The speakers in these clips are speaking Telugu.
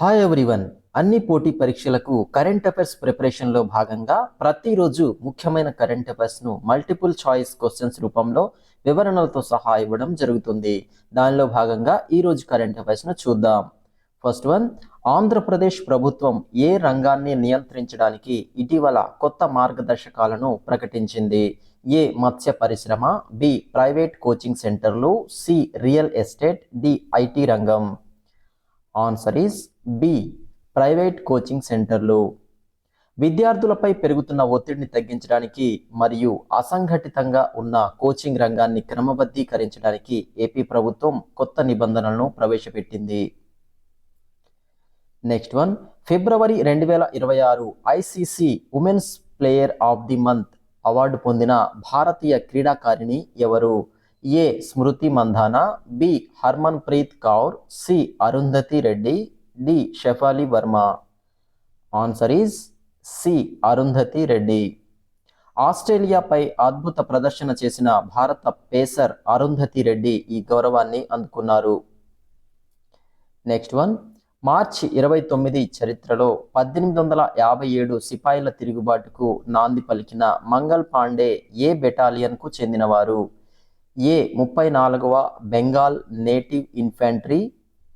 Hi everyone. అన్ని పోటీ పరీక్షలకు కరెంట్ అఫైర్స్ ప్రిపరేషన్లో భాగంగా ప్రతిరోజు ముఖ్యమైన కరెంట్ అఫైర్స్ను మల్టిపుల్ చాయిస్ క్వశ్చన్స్ రూపంలో వివరణలతో సహా ఇవ్వడం జరుగుతుంది. దానిలో భాగంగా ఈరోజు కరెంట్ అఫైర్స్ను చూద్దాం. ఫస్ట్ వన్, ఆంధ్రప్రదేశ్ ప్రభుత్వం ఏ రంగాన్ని నియంత్రించడానికి ఇటీవల కొత్త మార్గదర్శకాలను ప్రకటించింది? ఏ మత్స్య పరిశ్రమ, బి ప్రైవేట్ కోచింగ్ సెంటర్లు, C real estate, D IT రంగం. Answer is B private coaching సెంటర్లు. విద్యార్థులపై పెరుగుతున్న ఒత్తిడిని తగ్గించడానికి మరియు అసంఘటితంగా ఉన్న కోచింగ్ రంగాన్ని క్రమబద్ధీకరించడానికి ఏపీ ప్రభుత్వం కొత్త నిబంధనలను ప్రవేశపెట్టింది. నెక్స్ట్ వన్, ఫిబ్రవరి 2026 ICC women's player of the month award పొందిన భారతీయ క్రీడాకారిణి ఎవరు? A Smriti Mandhana, B Harmanpreet Kaur, C Arundhati Reddy, D Shafali Verma. Answer is C Arundhati Reddy. ఆస్ట్రేలియాపై అద్భుత ప్రదర్శన చేసిన భారత పేసర్ అరుంధతి రెడ్డి ఈ గౌరవాన్ని అందుకున్నారు. నెక్స్ట్ వన్, మార్చి 29 చరిత్రలో 1857 సిపాయిల తిరుగుబాటుకు నాంది పలికిన మంగల్ పాండే ఏ బెటాలియన్కు చెందినవారు? ఏ 34వ బెంగాల్ నేటివ్ ఇన్ఫాంట్రీ,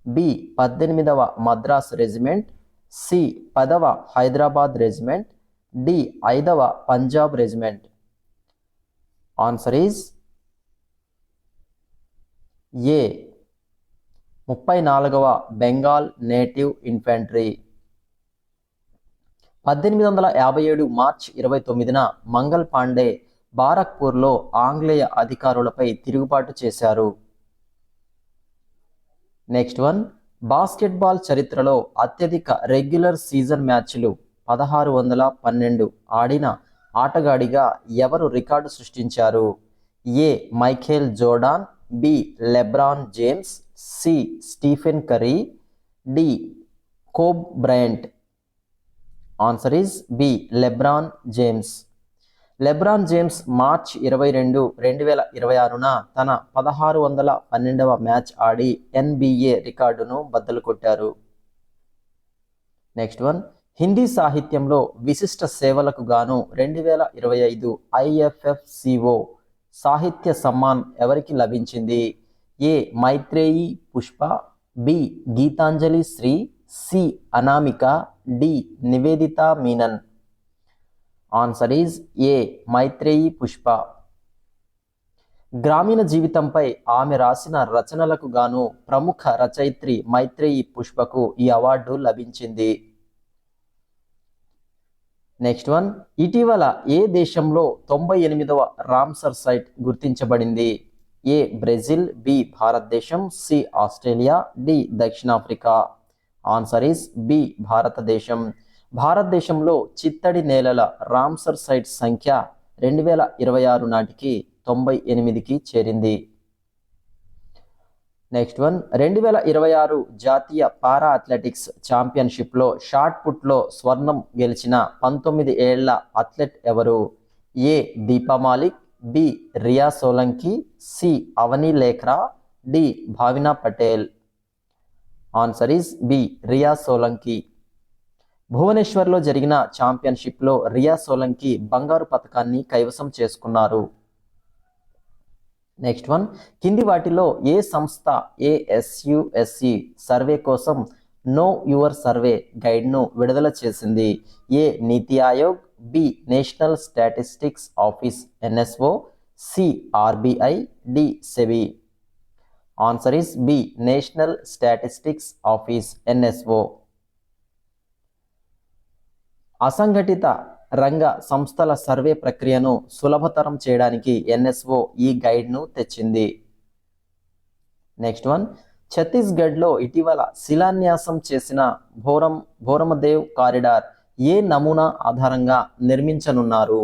బి 18వ మద్రాస్ రెజిమెంట్, సి 10వ హైదరాబాద్ రెజిమెంట్, డి 5వ Punjab regiment. Answer is A 34వ బెంగాల్ నేటివ్ ఇన్ఫాంట్రీ. 1857 మార్చి 29న మంగల్ పాండే బారక్పూర్లో ఆంగ్లేయ అధికారులపై తిరుగుబాటు చేశారు. నెక్స్ట్ వన్, బాస్కెట్బాల్ చరిత్రలో అత్యధిక రెగ్యులర్ సీజన్ మ్యాచ్లు 1612 ఆడిన ఆటగాడిగా ఎవరు రికార్డు సృష్టించారు? A Michael Jordan, B LeBron James, C Stephen Curry, D Kobe Bryant. Answer is B LeBron James. LeBron James మార్చి 22, 2026న తన 1612వ మ్యాచ్ ఆడి NBA రికార్డును బద్దలు కొట్టారు. నెక్స్ట్ వన్, హిందీ సాహిత్యంలో విశిష్ట సేవలకు గాను 2025 IFFCO సాహిత్య సమ్మాన్ ఎవరికి లభించింది? A Maitreyi Pushpa, B Geetanjali Shree, C Anamika, D Nivedita Menon. Answer is A Maitreyi Pushpa. గ్రామీణ జీవితంపై ఆమె రాసిన రచనలకు గాను ప్రముఖ రచయిత్రి మైత్రేయి పుష్పకు ఈ అవార్డు లభించింది. నెక్స్ట్ వన్, ఇటీవల ఏ దేశంలో 98వ రామ్సర్ సైట్ గుర్తించబడింది? ఏ బ్రెజిల్, బి భారతదేశం, సి ఆస్ట్రేలియా, డి దక్షిణాఫ్రికా. ఆన్సర్ ఈస్ బి భారతదేశం. భారతదేశంలో చిత్తడి నేలల రామ్సర్ సైట్ సంఖ్య 2026 నాటికి 98కి చేరింది. నెక్స్ట్ వన్, 2026 జాతీయ పారా అథ్లెటిక్స్ ఛాంపియన్షిప్లో షాట్ పుట్లో స్వర్ణం గెలిచిన 19 ఏళ్ల అథ్లెట్ ఎవరు? A Deepa Malik, B Riya Solanki, C Avani Lekhara, D Bhavina Patel. Answer is B Riya Solanki. భువనేశ్వర్లో జరిగిన ఛాంపియన్షిప్లో రియా సోలంకి బంగారు పతకాన్ని కైవసం చేసుకున్నారు. నెక్స్ట్ వన్, కింది వాటిలో ఏ సంస్థ ASUSC సర్వే కోసం నో యువర్ సర్వే గైడ్ను విడుదల చేసింది? A NITI Aayog, B national statistics office NSO, C RBI, D SEBI. Answer is B national statistics office NSO. అసంఘటిత రంగ సంస్థల సర్వే ప్రక్రియను సులభతరం చేయడానికి NSO ఈ గైడ్ను తెచ్చింది. నెక్స్ట్ వన్, ఛత్తీస్గఢ్లో ఇటీవల శిలాన్యాసం చేసిన భోరమదేవ్ కారిడార్ ఏ నమూనా ఆధారంగా నిర్మించనున్నారు?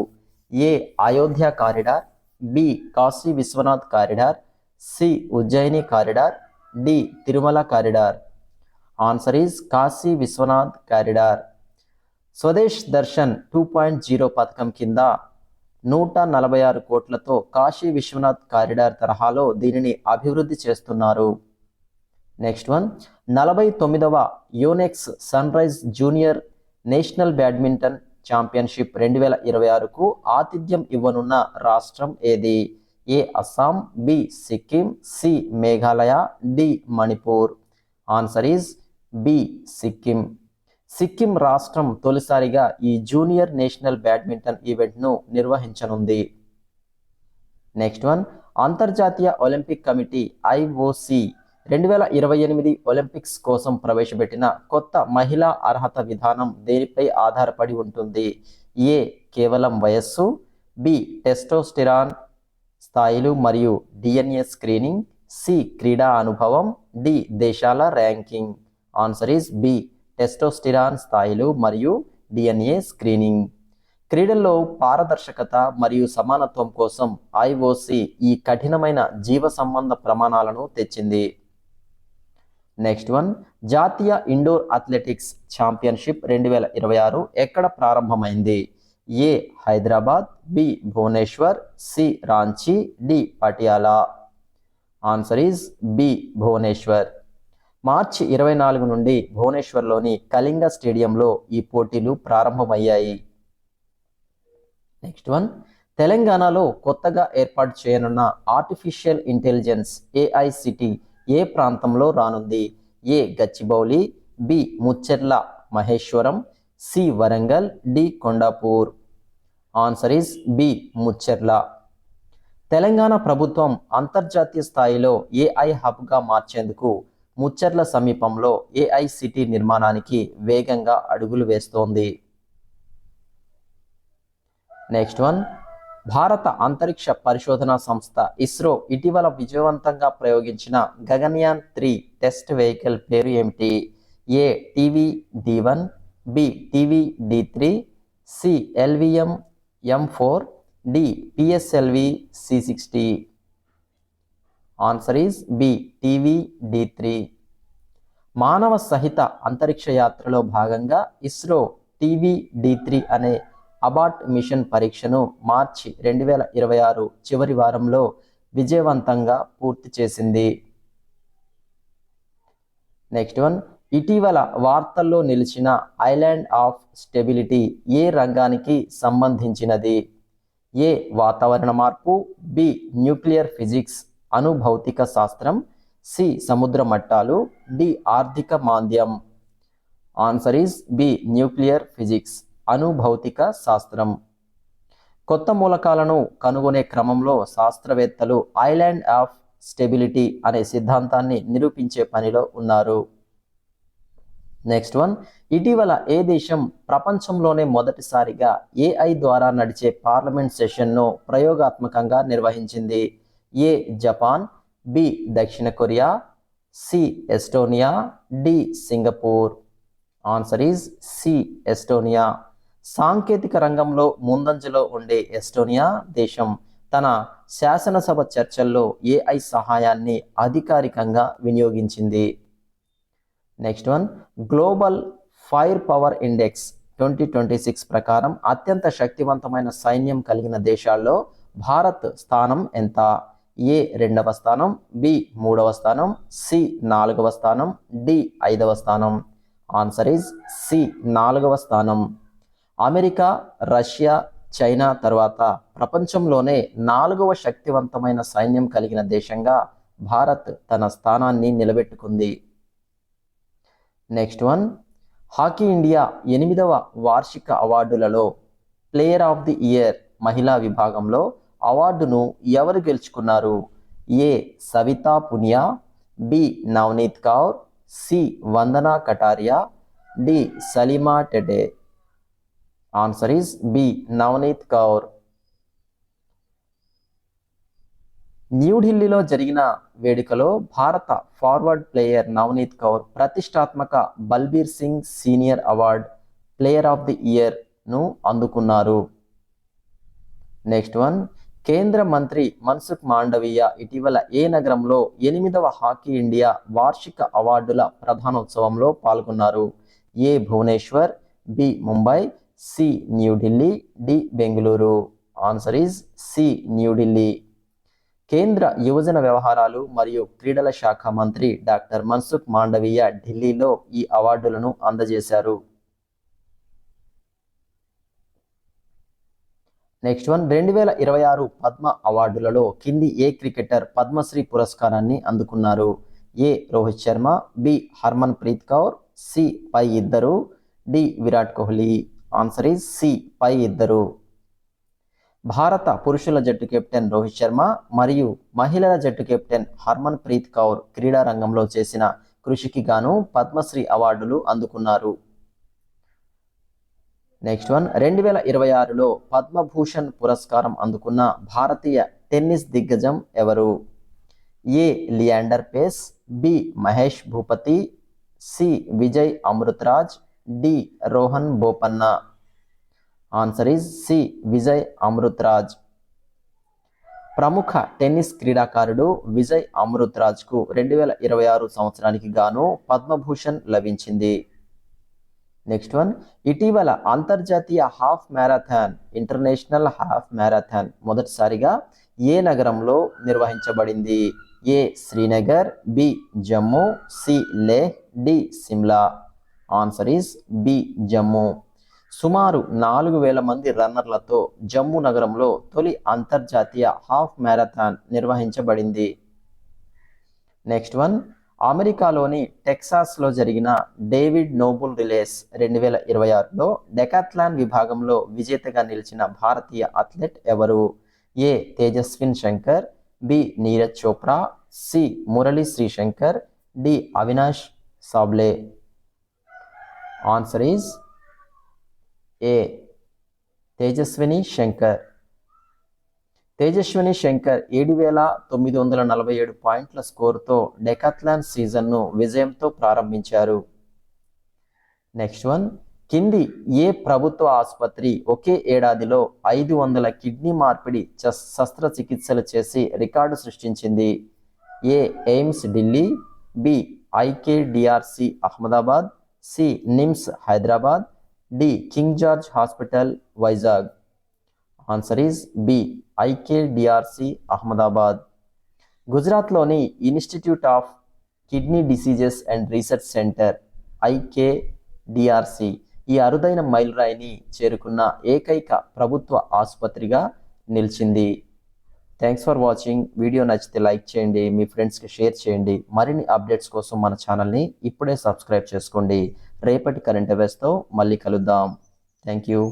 A Ayodhya corridor, B Kashi Vishwanath corridor, C Ujjain corridor, D Tirumala corridor. Answer is Kashi Vishwanath corridor. Swadesh Darshan 2.0 పథకం కింద 146 కోట్లతో కాశీ విశ్వనాథ్ కారిడార్ తరహాలో దీనిని అభివృద్ధి చేస్తున్నారు. నెక్స్ట్ వన్ 49వ Yonex Sunrise junior national badminton championship 2026కు ఆతిథ్యం ఇవ్వనున్న రాష్ట్రం ఏది? A Assam, B Sikkim, C Meghalaya, D Manipur. Answer is B Sikkim. Sikkim రాష్ట్రం తొలిసారిగా ఈ జూనియర్ నేషనల్ బ్యాడ్మింటన్ ఈవెంట్ను నిర్వహించనుంది. నెక్స్ట్ వన్ అంతర్జాతీయ ఒలింపిక్ కమిటీ IOC 2028 ఒలింపిక్స్ కోసం ప్రవేశపెట్టిన కొత్త మహిళా అర్హత విధానం దేనిపై ఆధారపడి ఉంటుంది? ఏ కేవలం వయస్సు, బి టెస్టోస్టెరాన్ స్థాయిలు మరియు DNA స్క్రీనింగ్, సి క్రీడా అనుభవం, డి దేశాల ranking. Answer is B testosterone స్థాయిలు మరియు DNA స్క్రీనింగ్. క్రీడల్లో పారదర్శకత మరియు సమానత్వం కోసం IOC ఈ కఠినమైన జీవ సంబంధ ప్రమాణాలను తెచ్చింది. నెక్స్ట్ వన్ జాతీయ ఇండోర్ అథ్లెటిక్స్ ఛాంపియన్షిప్ 2026 ఎక్కడ ప్రారంభమైంది? A Hyderabad, B Bhubaneswar, C Ranchi, D Patiala. Answer is B Bhubaneswar. March 24 నుండి భువనేశ్వర్లోని కళింగ స్టేడియంలో ఈ పోటీలు ప్రారంభమయ్యాయి. నెక్స్ట్ వన్ తెలంగాణలో కొత్తగా ఏర్పాటు చేయనున్న ఆర్టిఫిషియల్ ఇంటెలిజెన్స్ AI సిటీ ఏ ప్రాంతంలో రానుంది? A Gachibowli, B Mucherla Maheshwaram, C Warangal, D Kondapur. Answer is B Mucherla. Telangana ప్రభుత్వం అంతర్జాతీయ స్థాయిలో AI హబ్గా మార్చేందుకు ముచ్చెర్ల సమీపంలో AI సిటీ నిర్మాణానికి వేగంగా అడుగులు వేస్తోంది. నెక్స్ట్ వన్ భారత అంతరిక్ష పరిశోధనా సంస్థ ఇస్రో ఇటీవల విజయవంతంగా ప్రయోగించిన గగన్యాన్ 3 టెస్ట్ వెహికల్ పేరు ఏమిటి? A TVD-1, B TVD-3, C LVM-M4, D PSLV-C60. Answer is B TVD-3. మానవ సహిత అంతరిక్ష యాత్రలో భాగంగా ఇస్రో TVD-3 అనే అబాట్ మిషన్ పరీక్షను మార్చి 2026 చివరి వారంలో విజయవంతంగా పూర్తి చేసింది. నెక్స్ట్ వన్ ఇటీవల వార్తల్లో నిలిచిన ఐలాండ్ ఆఫ్ స్టెబిలిటీ ఏ రంగానికి సంబంధించినది? ఏ వాతావరణ మార్పు, బి న్యూక్లియర్ ఫిజిక్స్ అణుభౌతిక శాస్త్రం, సి సముద్ర మట్టాలు, డి ఆర్థిక మాంద్యం. Answer is B nuclear physics అణుభౌతిక శాస్త్రం. కొత్త మూలకాలను కనుగొనే క్రమంలో శాస్త్రవేత్తలు ఐలాండ్ ఆఫ్ స్టెబిలిటీ అనే సిద్ధాంతాన్ని నిరూపించే పనిలో ఉన్నారు. నెక్స్ట్ వన్ ఇటీవల ఏ దేశం ప్రపంచంలోనే మొదటిసారిగా AI ద్వారా నడిచే పార్లమెంట్ సెషన్ను ప్రయోగాత్మకంగా నిర్వహించింది? ఏ జపాన్, బి దక్షిణ Korea, C Estonia, D Singapore. Answer is C Estonia. సాంకేతిక రంగంలో ముందంజలో ఉండే ఎస్టోనియా దేశం తన శాసనసభ చర్చల్లో AI సహాయాన్ని అధికారికంగా వినియోగించింది. Next one global fire power index 2026 ప్రకారం అత్యంత శక్తివంతమైన సైన్యం కలిగిన దేశాల్లో భారత్ స్థానం ఎంత? ఏ 2వ స్థానం, బి 3వ స్థానం, సి 4వ స్థానం, డి 5వ స్థానం. ఆన్సర్ ఈజ్ సి 4వ స్థానం. అమెరికా, రష్యా, చైనా తర్వాత ప్రపంచంలోనే 4వ శక్తివంతమైన సైన్యం కలిగిన దేశంగా భారత్ తన స్థానాన్ని నిలబెట్టుకుంది. నెక్స్ట్ వన్ హాకీ ఇండియా 8వ వార్షిక అవార్డులలో ప్లేయర్ ఆఫ్ ది ఇయర్ మహిళా విభాగంలో అవార్డును ఎవరు గెలుచుకున్నారు? A Savita Punia, B Navneet Kaur, C Vandana Kataria, D Salima Tete. Answer is B Navneet Kaur. న్యూఢిల్లీలో జరిగిన వేడుకలో భారత ఫార్వర్డ్ ప్లేయర్ నవనీత్ కౌర్ ప్రతిష్టాత్మక Balbir Singh senior award player of the ఇయర్ను అందుకున్నారు. నెక్స్ట్ వన్ కేంద్ర మంత్రి మన్సుఖ్ మాండవీయ ఇటీవల ఏ నగరంలో 8వ హాకీ ఇండియా వార్షిక అవార్డుల ప్రధానోత్సవంలో పాల్గొన్నారు? A Bhubaneswar, B Mumbai, C New Delhi, D Bengaluru. Answer is C New Delhi. కేంద్ర యువజన వ్యవహారాలు మరియు క్రీడల శాఖ మంత్రి డాక్టర్ మన్సుఖ్ మాండవీయ ఢిల్లీలో ఈ అవార్డులను అందజేశారు. నెక్స్ట్ వన్, 2026 పద్మ అవార్డులలో కింది ఏ క్రికెటర్ పద్మశ్రీ పురస్కారాన్ని అందుకున్నారు? A Rohit Sharma, B Harmanpreet Kaur, C పై ఇద్దరు, D Virat Kohli. Answer is C పై ఇద్దరు. భారత పురుషుల జట్టు కెప్టెన్ రోహిత్ శర్మ మరియు మహిళల జట్టు కెప్టెన్ హర్మన్ ప్రీత్ కౌర్ క్రీడా రంగంలో చేసిన కృషికి గాను పద్మశ్రీ అవార్డులు అందుకున్నారు. నెక్స్ట్ వన్, 2026లో పద్మభూషణ్ పురస్కారం అందుకున్న భారతీయ టెన్నిస్ దిగ్గజం ఎవరు? A Leander Paes, B Mahesh Bhupathi, C Vijay Amritraj, D Rohan Bopanna. Answer is C Vijay Amritraj. ప్రముఖ టెన్నిస్ క్రీడాకారుడు విజయ్ అమృతరాజ్కు 2026 సంవత్సరానికి గాను పద్మభూషణ్ లభించింది. నెక్స్ట్ వన్, ఇటీవల అంతర్జాతీయ half marathon international half marathon మొదటిసారిగా ఏ నగరంలో నిర్వహించబడింది? A Srinagar, B Jammu, C Leh, D Shimla. Answer is B Jammu. సుమారు 4,000 మంది రన్నర్లతో జమ్మూ నగరంలో తొలి అంతర్జాతీయ హాఫ్ మ్యారథాన్ నిర్వహించబడింది. నెక్స్ట్ వన్, అమెరికాలోని టెక్సాస్లో జరిగిన డేవిడ్ నోబుల్ రిలేస్ 2026లో డెకాథ్లాన్ విభాగంలో విజేతగా నిలిచిన భారతీయ అథ్లెట్ ఎవరు? A Tejaswin Shankar, B Neeraj Chopra, C Murali Sreeshankar, D Avinash Sable. Answer is A Tejaswini Shankar. Tejaswini Shankar 7,947 పాయింట్ల స్కోరుతో డెకాథ్లాన్ సీజన్ను విజయంతో ప్రారంభించారు. నెక్స్ట్ వన్, కింది ఏ ప్రభుత్వ ఆసుపత్రి ఒకే ఏడాదిలో 500 కిడ్నీ మార్పిడి శస్త్రచికిత్సలు చేసి రికార్డు సృష్టించింది? A AIIMS Delhi, B IKDRC Ahmedabad, C NIMS Hyderabad, D king George hospital Vizag. Answer is B IKDRC Ahmedabad. గుజరాత్లోని institute of kidney diseases and research centre IKDRC ఈ అరుదైన మైలురాయిని చేరుకున్న ఏకైక ప్రభుత్వ ఆసుపత్రిగా నిలిచింది. Thanks for watching. వీడియో నచ్చితే లైక్ చేయండి, మీ ఫ్రెండ్స్కి షేర్ చేయండి. మరిన్ని అప్డేట్స్ కోసం మన ఛానల్ని ఇప్పుడే సబ్స్క్రైబ్ చేసుకోండి. రేపటి కరెంట్ అఫైర్స్తో మళ్ళీ కలుద్దాం. Thank you.